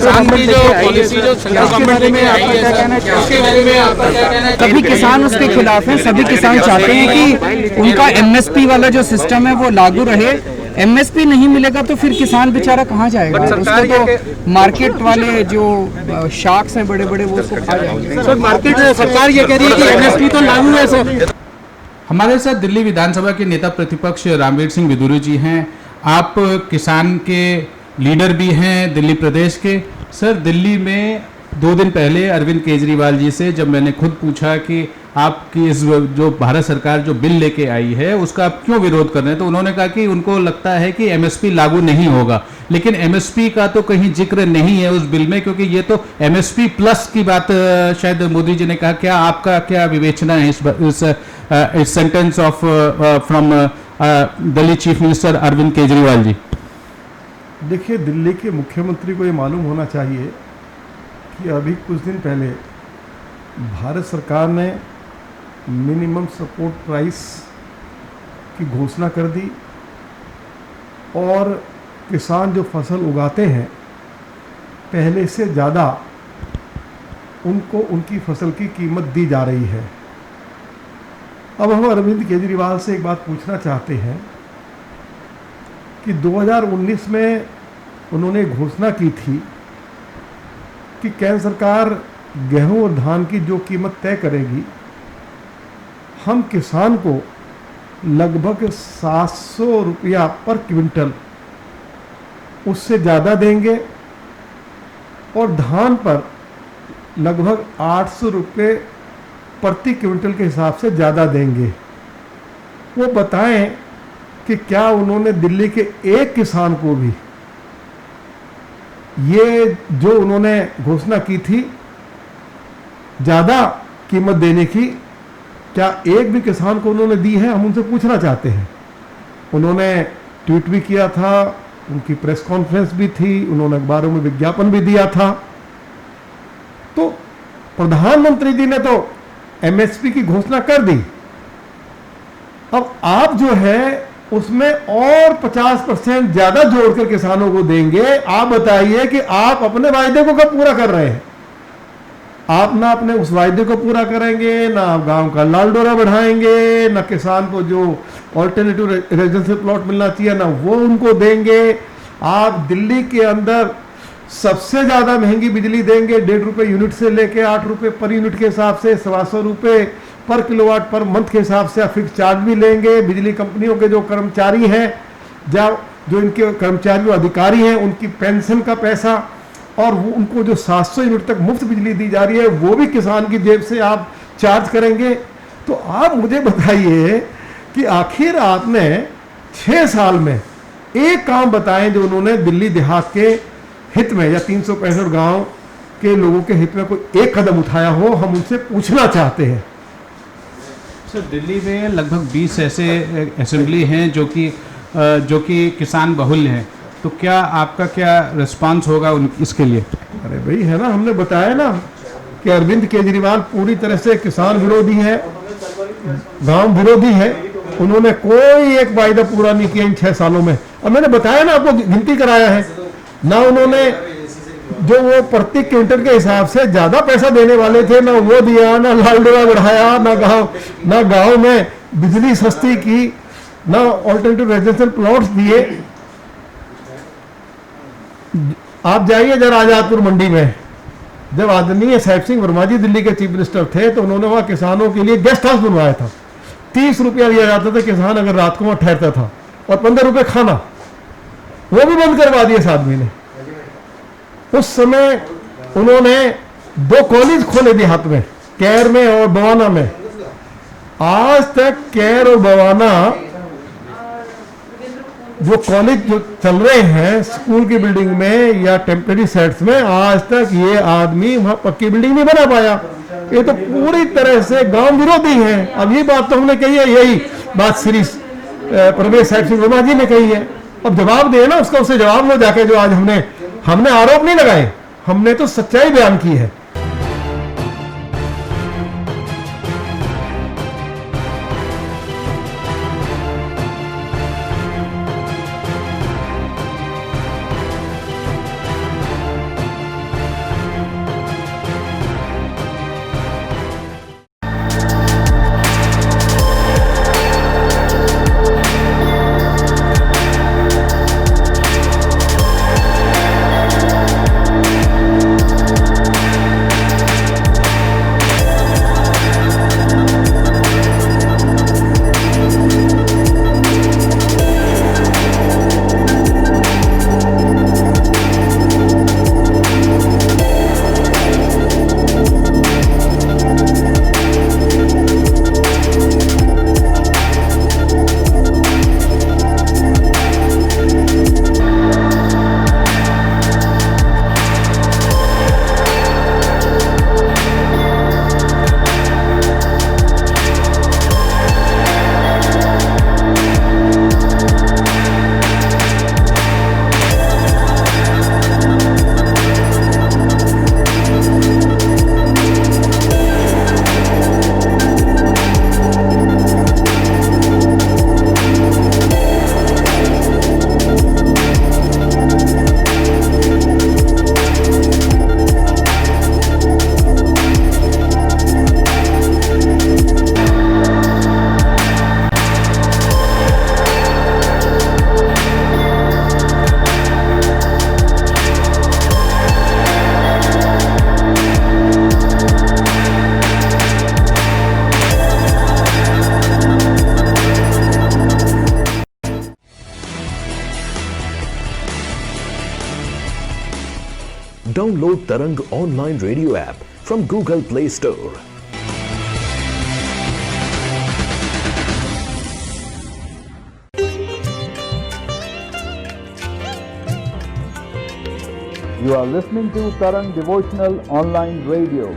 किसान की जो पॉलिसी जो सेंट्रल गवर्नमेंट में आई है सर, उसके बारे में आपका क्या कहना है? सभी किसान उसके खिलाफ हैं। सभी किसान चाहते हैं कि उनका एमएसपी वाला जो सिस्टम है वो लागू रहे। एमएसपी नहीं मिलेगा तो फिर किसान बेचारा कहाँ जाएगा? उसको तो मार्केट वाले जो शार्क्स हैं बड़े बड़े वो उसको खा जाएंगे। सर मार्केट सरकार ये कह रही है कि एमएसपी तो लागू है सर। हमारे साथ दिल्ली विधानसभा के नेता प्रतिपक्ष रामवीर सिंह विदुरी जी हैं। आप किसान के लीडर भी हैं दिल्ली प्रदेश के। सर, दिल्ली में 2 दिन पहले अरविंद केजरीवाल जी से जब मैंने खुद पूछा कि आपकी इस जो भारत सरकार जो बिल लेके आई है उसका आप क्यों विरोध कर रहे हैं, तो उन्होंने कहा कि उनको लगता है कि एमएसपी लागू नहीं होगा। लेकिन एमएसपी का तो कहीं जिक्र नहीं है उस बिल में, क्योंकि ये तो एमएसपी प्लस की बात शायद मोदी जी ने कहा। क्या आपका क्या विवेचना है इस sentence of from Delhi chief minister Arvind Kejriwal ji? देखिए, दिल्ली के मुख्यमंत्री को ये मालूम होना चाहिए कि अभी कुछ दिन पहले भारत सरकार ने मिनिमम सपोर्ट प्राइस की घोषणा कर दी और किसान जो फसल उगाते हैं पहले से ज़्यादा उनको उनकी फसल की कीमत दी जा रही है। अब हम अरविंद केजरीवाल से एक बात पूछना चाहते हैं कि 2019 में उन्होंने घोषणा की थी कि केंद्र सरकार गेहूं और धान की जो कीमत तय करेगी हम किसान को लगभग 700 रुपया पर क्विंटल उससे ज़्यादा देंगे और धान पर लगभग 800 रुपये प्रति क्विंटल के हिसाब से ज़्यादा देंगे। वो बताएं कि क्या उन्होंने दिल्ली के एक किसान को भी ये जो उन्होंने घोषणा की थी ज़्यादा कीमत देने की, क्या एक भी किसान को उन्होंने दी है? हम उनसे पूछना चाहते हैं। उन्होंने ट्वीट भी किया था, उनकी प्रेस कॉन्फ्रेंस भी थी, उन्होंने अखबारों में विज्ञापन भी दिया था। तो प्रधानमंत्री जी ने तो एमएसपी की घोषणा कर दी। अब आप जो है उसमें और 50% ज़्यादा जोड़कर किसानों को देंगे। आप बताइए कि आप अपने वायदे को कब पूरा कर रहे हैं? आप ना अपने उस वायदे को पूरा करेंगे, ना आप गांव का लाल डोरा बढ़ाएंगे, ना किसान को जो ऑल्टरनेटिव रेजिडेंशियल प्लॉट मिलना चाहिए ना वो उनको देंगे। आप दिल्ली के अंदर सबसे ज़्यादा महंगी बिजली देंगे, 1.5 रुपये यूनिट से लेके 8 रुपये पर यूनिट के हिसाब से, 125 रुपये पर किलोवाट पर मंथ के हिसाब से फिक्स चार्ज भी लेंगे। बिजली कंपनियों के जो कर्मचारी हैं, जो इनके कर्मचारी और अधिकारी हैं, उनकी पेंशन का पैसा और वो उनको जो 700 यूनिट तक मुफ्त बिजली दी जा रही है वो भी किसान की जेब से आप चार्ज करेंगे। तो आप मुझे बताइए कि आखिर आपने 6 साल में एक काम बताएं जो उन्होंने दिल्ली देहात के हित में या 365 गांव के लोगों के हित में कोई एक कदम उठाया हो। हम उनसे पूछना चाहते हैं। सर, दिल्ली में लगभग 20 ऐसे असेंबली हैं जो कि किसान बहुल हैं, तो क्या आपका क्या रिस्पांस होगा इसके लिए? अरे भाई, है ना, हमने बताया ना कि अरविंद केजरीवाल पूरी तरह से किसान विरोधी है, गांव विरोधी है। उन्होंने कोई एक वायदा पूरा नहीं किया इन 6 सालों में। अब मैंने बताया ना, आपको गिनती कराया है ना। उन्होंने जो वो प्रति क्विंटल के हिसाब से ज्यादा पैसा देने वाले थे ना वो दिया, ना लाल डोरा बढ़ाया, ना गांव में बिजली सस्ती की, ना ऑल्टरनेटिव रेजिडेंशियल प्लॉट्स दिए। आप जाइए जरा आजादपुर मंडी में, जब आदरणीय साहिब सिंह वर्मा जी दिल्ली के चीफ मिनिस्टर थे तो उन्होंने वहाँ किसानों के लिए गेस्ट हाउस बनवाया था। 30 रुपया दिया जाता था किसान अगर रात को वहाँ ठहरता था, और 15 रुपये खाना। वो भी बंद करवा दिया इस आदमी ने। उस समय उन्होंने 2 कॉलेज खोले देहात में, कैर में और बवाना में। आज तक कैर और बवाना जो कॉलेज जो चल रहे हैं स्कूल की बिल्डिंग में या टेम्परेरी सेट्स में, आज तक ये आदमी वहां पक्की बिल्डिंग नहीं बना पाया। ये तो पूरी तरह से गांव विरोधी है। अब ये बात तो हमने कही है, यही बात श्री प्रवेश साहिब सिंह वर्मा जी ने कही है। अब जवाब दे ना उसका, उससे जवाब लो जाके। जो आज हमने आरोप नहीं लगाए, हमने तो सच्चाई बयान की है। Download Tarang online radio app from Google Play Store. You are listening to Tarang Devotional Online Radio.